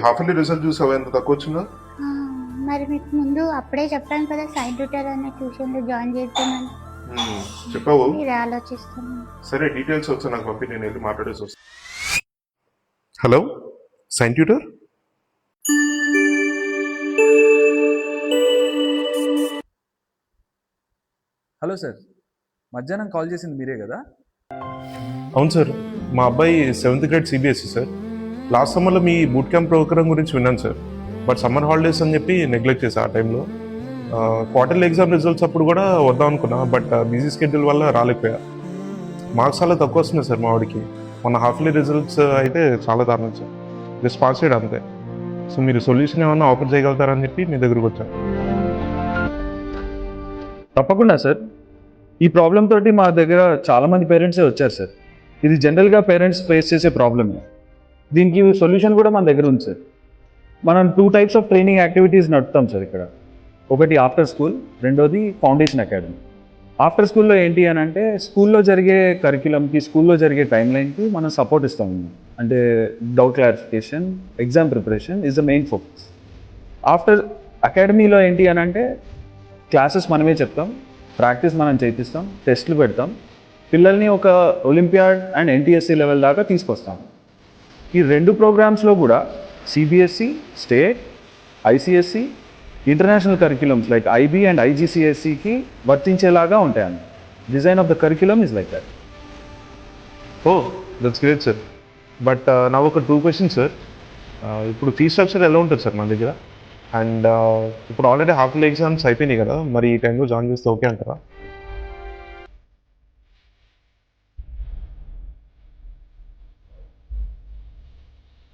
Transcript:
Half yearly result చూసావా ఎంత తక్కువ వచ్చిందో? ఆ, మరి మీకు ముందు అప్పుడే చెప్పాను కదా సైడ్ ట్యూటర్ అనే ట్యూషన్లో జాయిన్ చేద్దామని. చెప్పావు. మీరు ఆలోచిస్తున్నాను. సరే డీటెయిల్స్ వచ్చా నాకు పంపి, నేను వెళ్ళి మాట్లాడేసి వస్తాను. Hello, sine tutor. Hello sir, మధ్యాహ్నం కాల్ చేసింది మీరే కదా? అవును సార్, మా అబ్బాయి 7th grade CBSE sir. Last సమ్మర్లో మీ బూట్ క్యాంప్ ప్రోగ్రామ్ గురించి విన్నాను సార్. బట్ సమ్మర్ హాలిడేస్ అని చెప్పి నెగ్లెక్ట్ చేశా ఆ టైంలో. క్వార్టర్లీ ఎగ్జామ్ రిజల్ట్స్ అప్పుడు కూడా వద్దాం అనుకున్నా, బట్ బిజీ స్కెడ్యూల్ వల్ల రాలేకపోయా. మార్క్స్ చాలా తక్కువ వస్తున్నాయి సార్ మా వాడికి. మొన్న హాఫ్ ఇయర్లీ రిజల్ట్స్ అయితే చాలా దారుణం సార్, జస్ట్ పాస్ చేయడం అంతే. సో మీరు సొల్యూషన్ ఏమన్నా ఆఫర్ చేయగలుగుతారని చెప్పి మీ దగ్గరకు వచ్చాను. తప్పకుండా సార్. ఈ ప్రాబ్లం తోటి మా దగ్గర చాలామంది పేరెంట్సే వచ్చారు సార్. ఇది జనరల్గా పేరెంట్స్ ఫేస్ చేసే ప్రాబ్లమే. దీనికి సొల్యూషన్ కూడా మన దగ్గర ఉంది సార్. మనం 2 టైప్స్ ఆఫ్ ట్రైనింగ్ యాక్టివిటీస్ నడుపుతాం సార్ ఇక్కడ. ఒకటి ఆఫ్టర్ స్కూల్, రెండోది ఫౌండేషన్ అకాడమీ. ఆఫ్టర్ స్కూల్లో ఏంటి అని అంటే స్కూల్లో జరిగే కరిక్యులంకి, స్కూల్లో జరిగే టైం లైన్కి మనం సపోర్ట్ ఇస్తాం. అంటే doubt clarification, exam preparation is the main focus. After అకాడమీలో ఏంటి అని అంటే క్లాసెస్ మనమే చెప్తాం, ప్రాక్టీస్ మనం చేపిస్తాం, టెస్ట్లు పెడతాం, పిల్లల్ని ఒక ఒలింపియాడ్ అండ్ ఎన్టీఎస్సీ లెవెల్ దాకా తీసుకొస్తాం. ఈ 2 ప్రోగ్రామ్స్లో కూడా CBSE, state, ICSE, international curriculums like IB and ఐజీసీఎస్సికి వర్తించేలాగా ఉంటాయన్న. Design of the curriculum is like that. Oh that's great sir. But నా ఒక 2 క్వశ్చన్స్ సార్. ఇప్పుడు ఫీ స్ట్రక్చర్ ఎలా ఉంటుంది సార్ మన దగ్గర? అండ్ ఇప్పుడు ఆల్రెడీ హాఫ్ ఇయర్లీ ఎగ్జామ్స్ అయిపోయినాయి కదా, మరి ఈ టైంలో జాయిన్ చేస్తే ఓకే అంటారా?